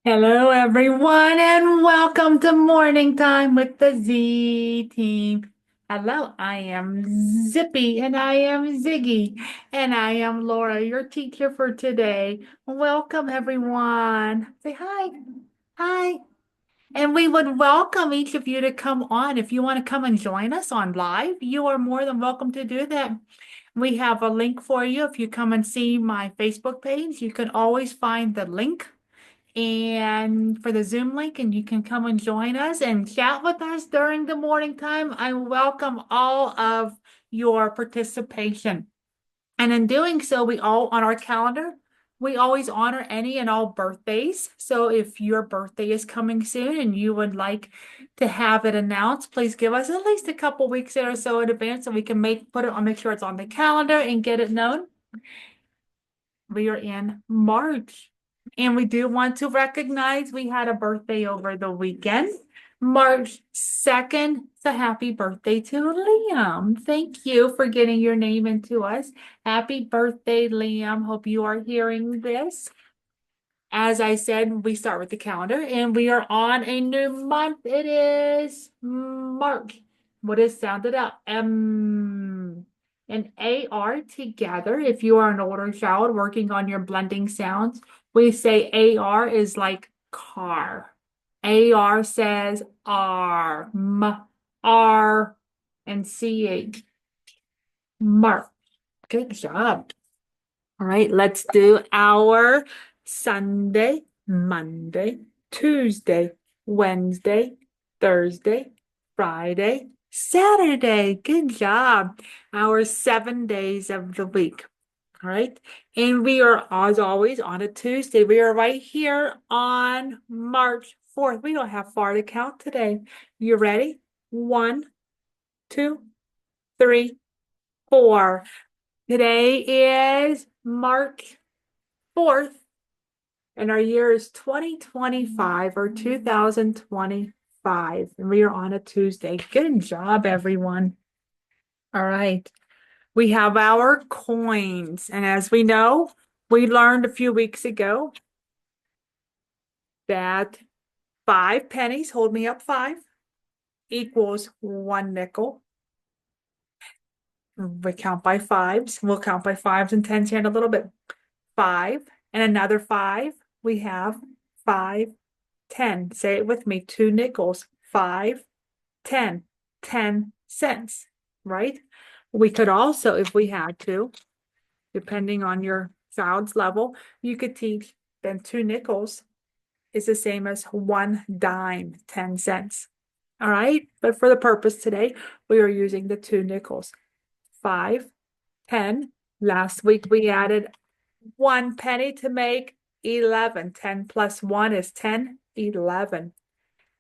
Hello, everyone, and welcome to Morning Time with the Z Team. Hello, I am Zippy, and I am Ziggy, and I am Laura, your teacher for today. Welcome, everyone. Say hi. Hi. And we would welcome each of you to come on. If you want to come and join us on live, you are more than welcome to do that. We have a link for you. If you come and see my Facebook page, you can always find the link and for the Zoom link, and you can come and join us and chat with us during the morning time. I welcome all of your participation. And in doing so, we all on our calendar, we always honor any and all birthdays. So if your birthday is coming soon and you would like to have it announced, please give us at least a couple weeks or so in advance so we can make sure it's on the calendar and get it known. We are in March. And we do want to recognize we had a birthday over the weekend, March 2nd. So happy birthday to Liam. Thank you for getting your name into us. Happy birthday, Liam. Hope you are hearing this. As I said, we start with the calendar and we are on a new month. It is March. What is sounded out? M and AR together. If you are an older child working on your blending sounds, we say AR is like car. AR says R, R, and CH. Mark. Good job. All right, let's do our Sunday, Monday, Tuesday, Wednesday, Thursday, Friday, Saturday. Good job. Our 7 days of the week. All right. And we are, as always, on a Tuesday. We are right here on March 4th. We don't have far to count today. You ready? 1, 2, 3, 4. Today is March 4th, and our year is 2025 or 2025. And we are on a Tuesday. Good job, everyone. All right. We have our coins. And as we know, we learned a few weeks ago that 5 pennies, hold me up 5, equals 1 nickel. We count by fives. We'll count by fives and tens here in a little bit. 5 and another 5. We have 5, 10. Say it with me. 2 nickels. 5, 10. 10 cents, right? We could also, if we had to, depending on your child's level, you could teach then 2 nickels is the same as 1 dime, 10 cents. All right. But for the purpose today, we are using the 2 nickels. 5, 10. Last week we added 1 penny to make 11. 10 plus 1 is 10, 11.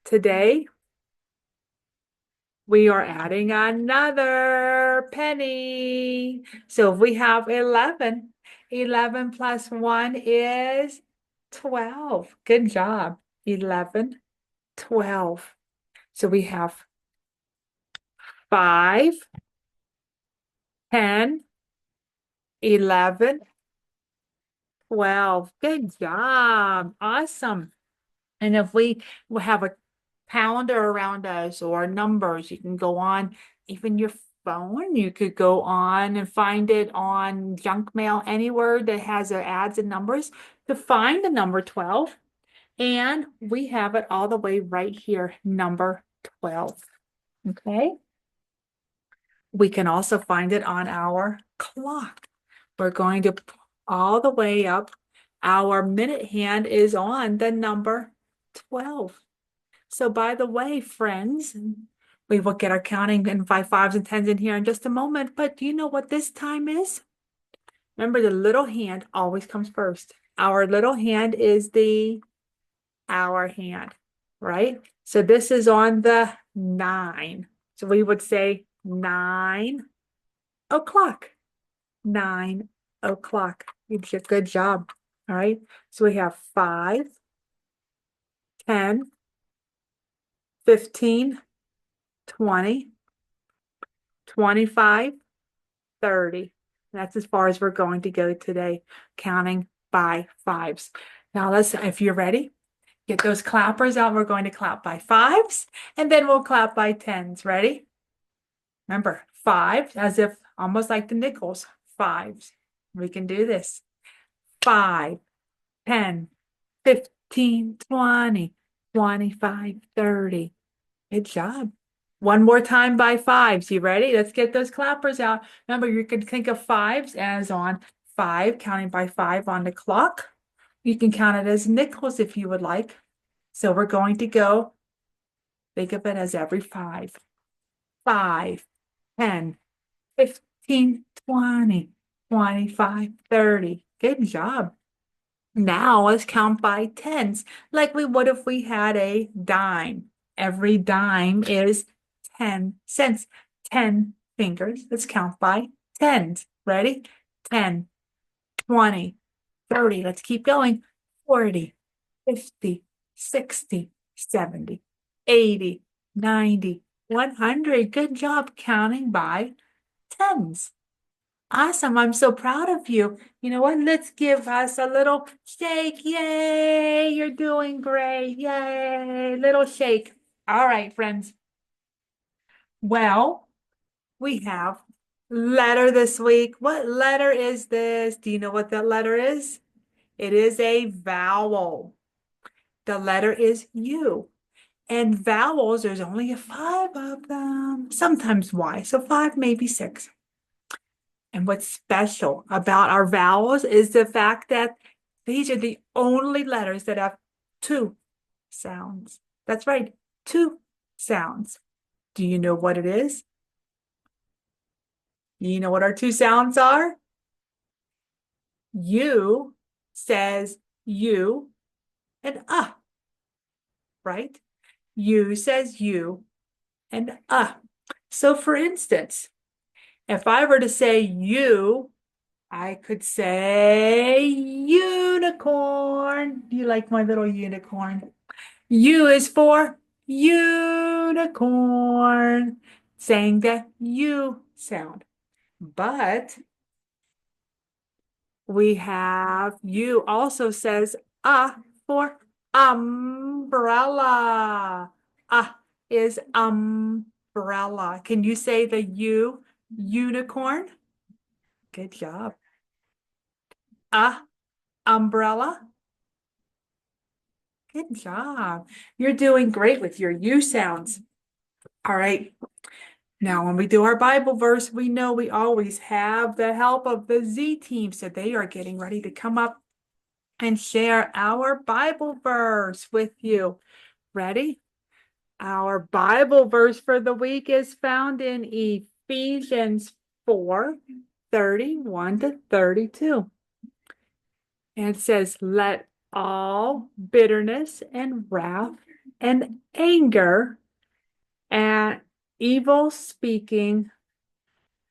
Today, we are adding another penny. So if we have 11, 11 plus 1 is 12. Good job. 11, 12. So we have 5, 10, 11, 12. Good job. Awesome. And if we have a calendar around us or numbers, you can go on even your phone. You could go on and find it on junk mail, anywhere that has their ads and numbers to find the number 12. And we have it all the way right here, number 12. Okay. We can also find it on our clock. We're going to all the way up. Our minute hand is on the number 12. So by the way, friends, we will get our counting and by fives and tens in here in just a moment. But do you know what this time is? Remember, the little hand always comes first. Our little hand is the hour hand, right? So this is on the 9. So we would say 9 o'clock. 9 o'clock. You did a good job. All right. So we have 5, 10, 15, 20, 25, 30. That's as far as we're going to go today, counting by fives. Now if you're ready, Get those clappers out. We're going to clap by fives, and then we'll clap by tens. Ready? Remember, five, as if almost like the nickels. Fives. We can do this. 5, 10, 15, 20, 25, 30. Good job. One more time by fives. You ready? Let's get those clappers out. Remember, you can think of fives as on five, counting by five on the clock. You can count it as nickels if you would like. So we're going to go, think of it as every five. 5, 10, 15, 20, 25, 30. Good job. Now let's count by tens, like we would if we had a dime. Every dime is 10 cents. 10 fingers. Let's count by tens. Ready? 10, 20, 30. Let's keep going. 40, 50, 60, 70, 80, 90, 100. Good job counting by tens. Awesome. I'm so proud of you. You know what? Let's give us a little shake. Yay. You're doing great. Yay. Little shake. All right, friends. Well, we have letter this week. What letter is this? Do you know what that letter is? It is a vowel. The letter is U. And vowels, there's only five of them. Sometimes Y. So five, maybe six. And what's special about our vowels is the fact that these are the only letters that have two sounds. That's right, two sounds. Do you know what it is? You know what our two sounds are? You says you and right? You says you and So for instance, if I were to say you, I could say unicorn. Do you like my little unicorn? U is for unicorn, saying the U sound. But we have U also says for umbrella. Is umbrella. Can you say the U unicorn? Good job. Umbrella. Good job. You're doing great with your U sounds. All right. Now, when we do our Bible verse, we know we always have the help of the Z team. So they are getting ready to come up and share our Bible verse with you. Ready? Our Bible verse for the week is found in Ephesians 4:31 to 32. And it says, let all bitterness and wrath and anger and evil speaking,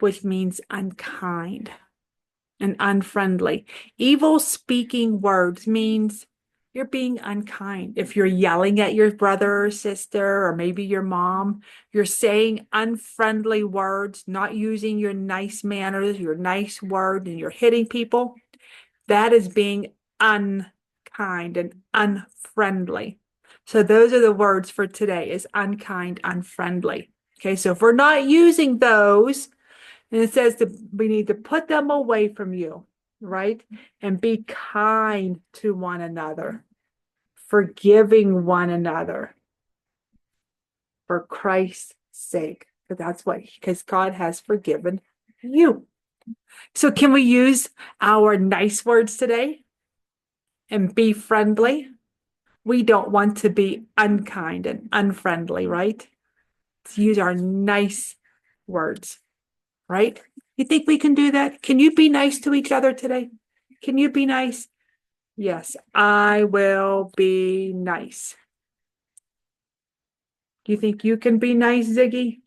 which means unkind and unfriendly. Evil speaking words means you're being unkind. If you're yelling at your brother or sister, or maybe your mom, you're saying unfriendly words, not using your nice manners, your nice word, and you're hitting people. That is being unkind and unfriendly. So those are the words for today is unkind, unfriendly. Okay, so if we're not using those, and it says that we need to put them away from you, right? And be kind to one another, forgiving one another for Christ's sake. Because God has forgiven you. So can we use our nice words today and be friendly? We don't want to be unkind and unfriendly, right? Let's use our nice words, right? You think we can do that? Can you be nice to each other today? Can you be nice? Yes, I will be nice. Do you think you can be nice, Ziggy?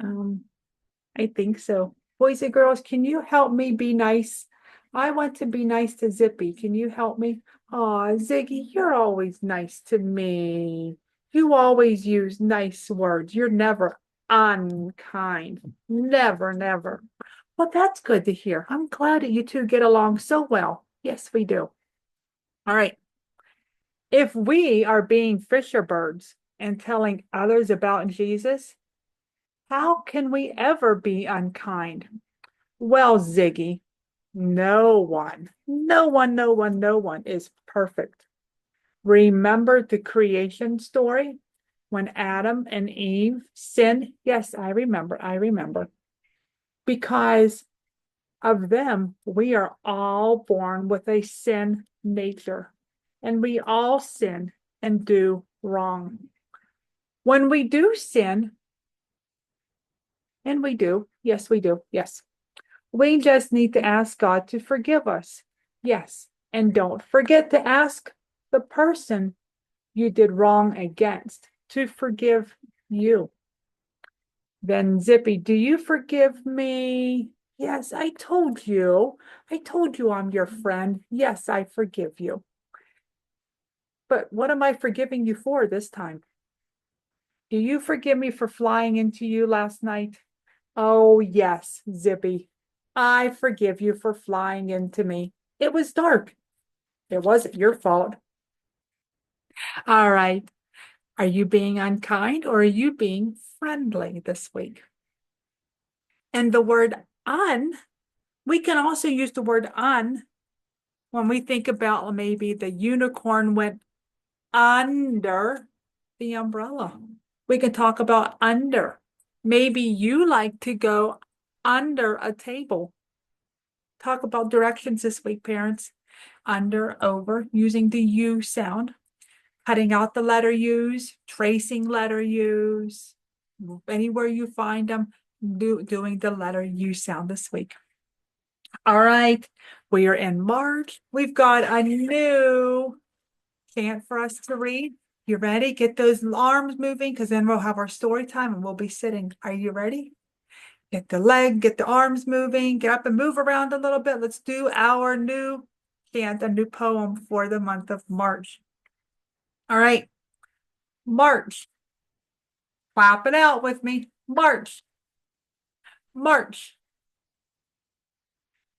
I think so. Boys and girls, can you help me be nice? I want to be nice to Zippy. Can you help me? Aw, Ziggy, you're always nice to me. You always use nice words. You're never unkind. Never, never. Well, that's good to hear. I'm glad that you two get along so well. Yes, we do. All right. If we are being fisher birds and telling others about Jesus, how can we ever be unkind? Well, Ziggy, no one is perfect. Remember the creation story when Adam and Eve sinned? Yes, I remember. Because of them, we are all born with a sin nature, and we all sin and do wrong. When we do sin, and we do, yes, we do, yes, we just need to ask God to forgive us. Yes, and don't forget to ask the person you did wrong against to forgive you. Then, Zippy, do you forgive me? Yes, I told you. I told you I'm your friend. Yes, I forgive you. But what am I forgiving you for this time? Do you forgive me for flying into you last night? Oh, yes, Zippy. I forgive you for flying into me. It was dark. It wasn't your fault. All right. Are you being unkind or are you being friendly this week? And the word un, we can also use the word un when we think about maybe the unicorn went under the umbrella. We can talk about under. Maybe you like to go under a table. Talk about directions this week, parents. Under, over, using the U sound, cutting out the letter U's, tracing letter U's, anywhere you find them, doing the letter U sound this week. All right, we are in March. We've got a new chant for us to read. You ready? Get those arms moving because then we'll have our story time and we'll be sitting. Are you ready? Get the arms moving, get up and move around a little bit. Let's do our new chant, a new poem for the month of March. All right, March. Clap it out with me. March. March.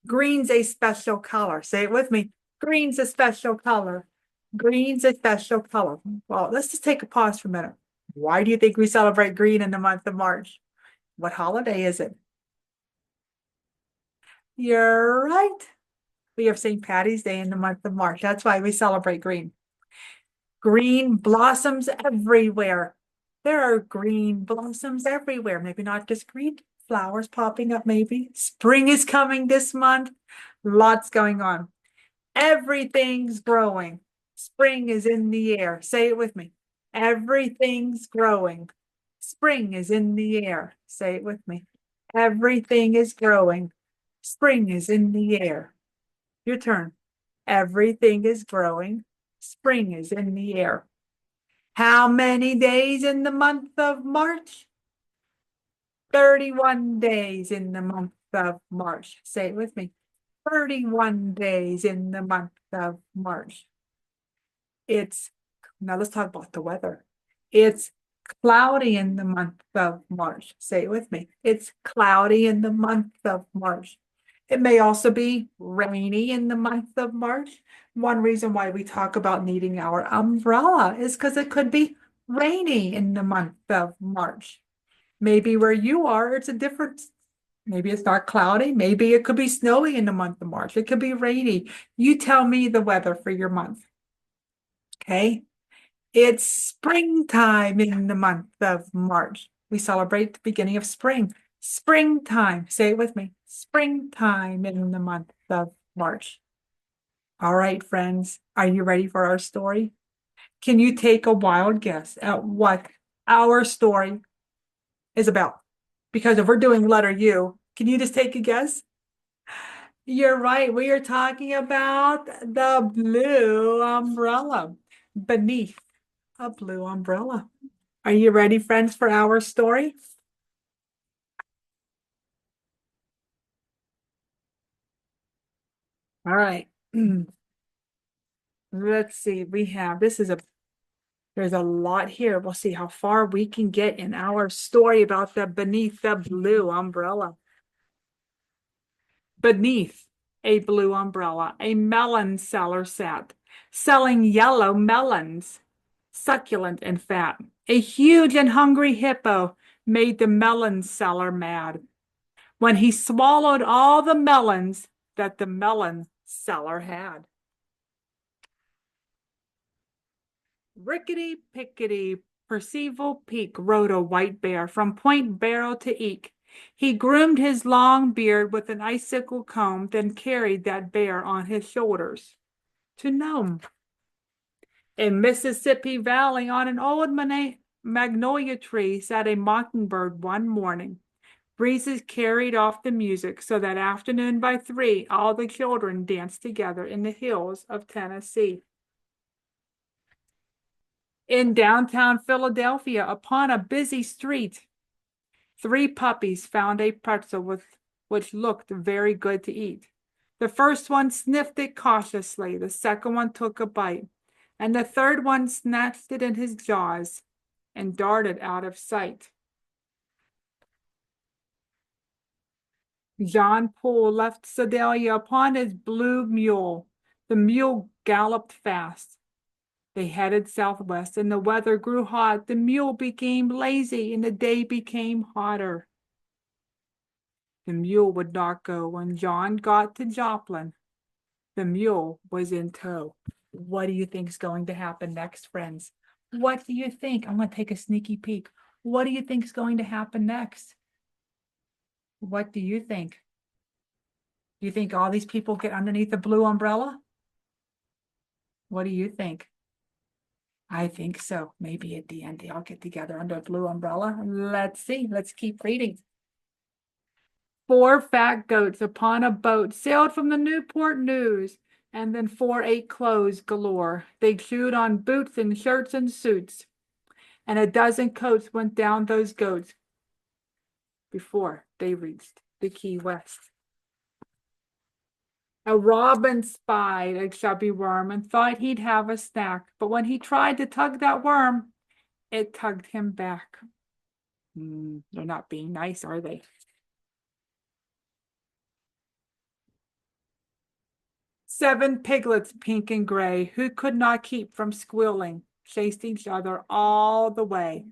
Green's a special color. Say it with me. Green's a special color. Green's a special color. Well, let's just take a pause for a minute. Why do you think we celebrate green in the month of March? What holiday is it? You're right. We have St. Patty's Day in the month of March. That's why we celebrate green. Green blossoms everywhere. There are green blossoms everywhere. Maybe not just green flowers popping up, maybe. Spring is coming this month. Lots going on. Everything's growing. Spring is in the air. Say it with me. Everything's growing. Spring is in the air. Say it with me. Everything is growing. Spring is in the air. Your turn. Everything is growing. Spring is in the air. How many days in the month of March? 31 days in the month of March. Say it with me. 31 days in the month of March. Now let's talk about the weather. It's cloudy in the month of March. Say it with me. It's cloudy in the month of March. It may also be rainy in the month of March. One reason why we talk about needing our umbrella is because it could be rainy in the month of March. Maybe where you are, it's a different, maybe it's not cloudy. Maybe it could be snowy in the month of March. It could be rainy. You tell me the weather for your month. Okay. It's springtime in the month of March. We celebrate the beginning of spring. Springtime. Say it with me. Springtime in the month of March. All right, friends. Are you ready for our story? Can you take a wild guess at what our story is about? Because if we're doing letter U, can you just take a guess? You're right. We are talking about the blue umbrella. Beneath a blue umbrella. Are you ready, friends, for our story? All right. Let's see. There's a lot here. We'll see how far we can get in our story about the beneath the blue umbrella. Beneath a blue umbrella, a melon seller sat. selling yellow melons, succulent and fat. A huge and hungry hippo made the melon seller mad when he swallowed all the melons that the melon seller had. Rickety pickety Percival Peak rode a white bear from Point Barrow to Eek. He groomed his long beard with an icicle comb, then carried that bear on his shoulders to Nome. In Mississippi Valley, on an old magnolia tree, sat a mockingbird one morning. Breezes carried off the music, so that afternoon by 3, all the children danced together in the hills of Tennessee. In downtown Philadelphia, upon a busy street, 3 puppies found a pretzel which looked very good to eat. The first one sniffed it cautiously, the second one took a bite, and the third one snatched it in his jaws and darted out of sight. John Poole left Sedalia upon his blue mule. The mule galloped fast. They headed southwest, and the weather grew hot. The mule became lazy, and the day became hotter. The mule would not go. When John got to Joplin, the mule was in tow. What do you think is going to happen next, friends? What do you think? I'm going to take a sneaky peek. What do you think is going to happen next? What do you think? Do you think all these people get underneath the blue umbrella? What do you think? I think so. Maybe at the end they all get together under a blue umbrella. Let's see. Let's keep reading. 4 fat goats upon a boat sailed from the Newport News, and then 4 ate clothes galore. They chewed on boots and shirts and suits, and a dozen coats went down those goats before they reached the Key West. A robin spied a chubby worm and thought he'd have a snack, but when he tried to tug that worm, it tugged him back. They're not being nice, are they? Seven piglets, pink and gray, who could not keep from squealing, chased each other all the way.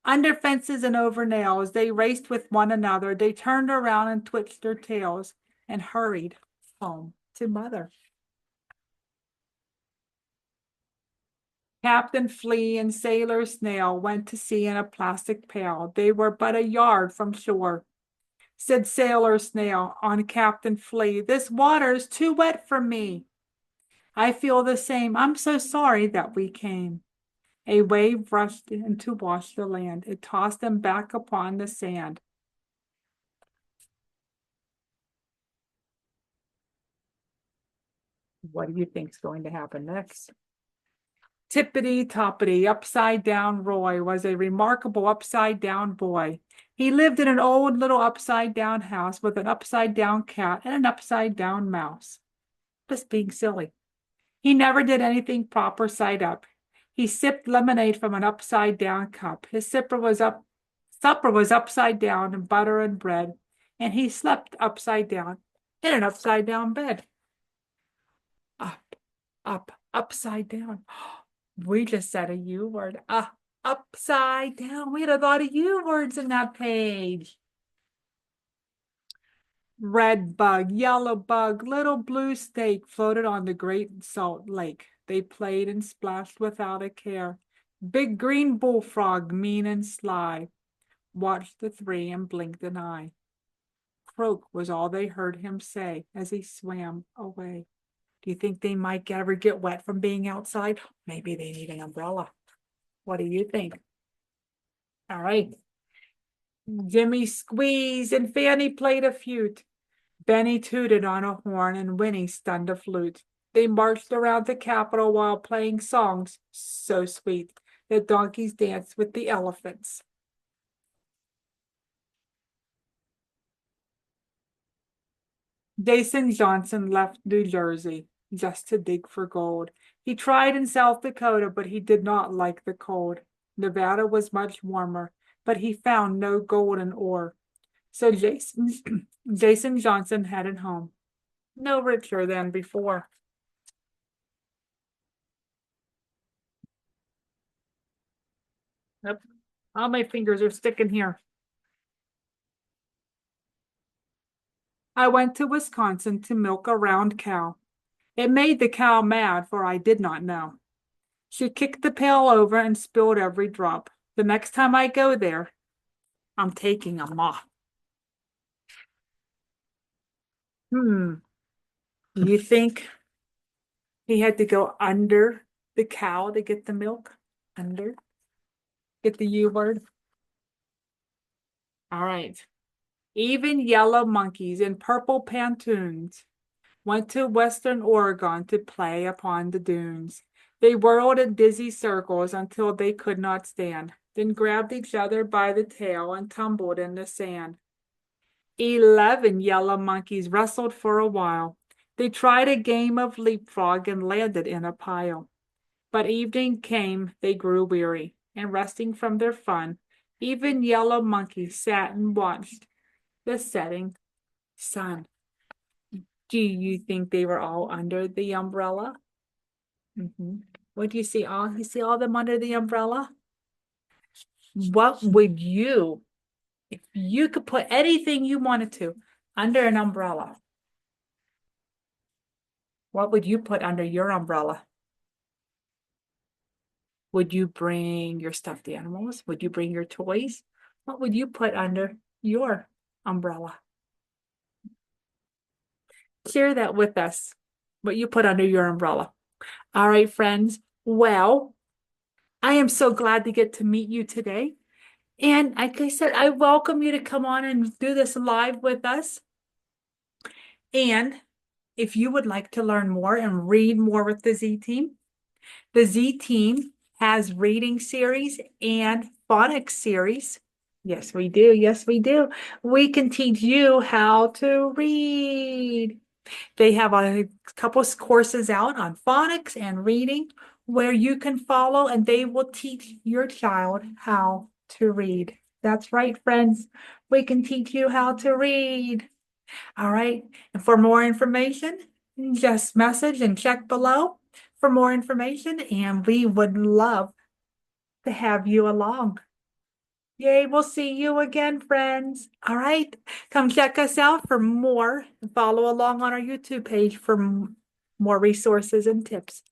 Under fences and over nails, they raced with one another. They turned around and twitched their tails and hurried home to mother. Captain Flea and Sailor Snail went to sea in a plastic pail. They were but a yard from shore. Said Sailor Snail on Captain Flea, "This water is too wet for me." "I feel the same. I'm so sorry that we came." A wave rushed in to wash the land. It tossed them back upon the sand. What do you think is going to happen next? Tippity-toppity, upside-down Roy was a remarkable upside-down boy. He lived in an old little upside-down house with an upside-down cat and an upside-down mouse. Just being silly. He never did anything proper side up. He sipped lemonade from an upside-down cup. His supper was upside down in butter and bread, and he slept upside down in an upside-down bed. Up, upside down. We just said a U word. Upside down. We had a lot of U words in that page. Red bug, yellow bug, little blue snake floated on the great salt lake. They played and splashed without a care. Big green bullfrog, mean and sly, watched the 3 and blinked an eye. Croak was all they heard him say as he swam away. Do you think they might ever get wet from being outside? Maybe they need an umbrella. What do you think? All right. Jimmy squeezed and Fanny played a flute. Benny tooted on a horn and Winnie stunned a flute. They marched around the Capitol while playing songs so sweet that donkeys danced with the elephants. Jason Johnson left New Jersey just to dig for gold. He tried in South Dakota, but he did not like the cold. Nevada was much warmer, but he found no golden ore. So Jason Johnson headed home, no richer than before. Yep. All my fingers are sticking here. I went to Wisconsin to milk a round cow. It made the cow mad, for I did not know. She kicked the pail over and spilled every drop. The next time I go there, I'm taking a mop. Hmm. Do you think he had to go under the cow to get the milk? Under? Get the U word? All right. Even yellow monkeys in purple pantaloons went to Western Oregon to play upon the dunes. They whirled in dizzy circles until they could not stand, then grabbed each other by the tail and tumbled in the sand. 11 yellow monkeys wrestled for a while. They tried a game of leapfrog and landed in a pile. But evening came, they grew weary, and resting from their fun, even yellow monkeys sat and watched the setting sun. Do you think they were all under the umbrella? Mm-hmm. What do you see? All you see all them under the umbrella? What would you, if you could put anything you wanted to under an umbrella, what would you put under your umbrella? Would you bring your stuffed animals? Would you bring your toys? What would you put under your umbrella? Share that with us, what you put under your umbrella. All right, friends. Well, I am so glad to get to meet you today. And like I said, I welcome you to come on and do this live with us. And if you would like to learn more and read more with the Z team has reading series and phonics series. Yes, we do. Yes, we do. We can teach you how to read. They have a couple of courses out on phonics and reading where you can follow, and they will teach your child how to read. That's right, friends. We can teach you how to read. All right. And for more information, just message and check below for more information, and we would love to have you along. Yay, we'll see you again, friends. All right, come check us out for more. Follow along on our YouTube page for more resources and tips.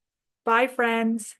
Bye, friends.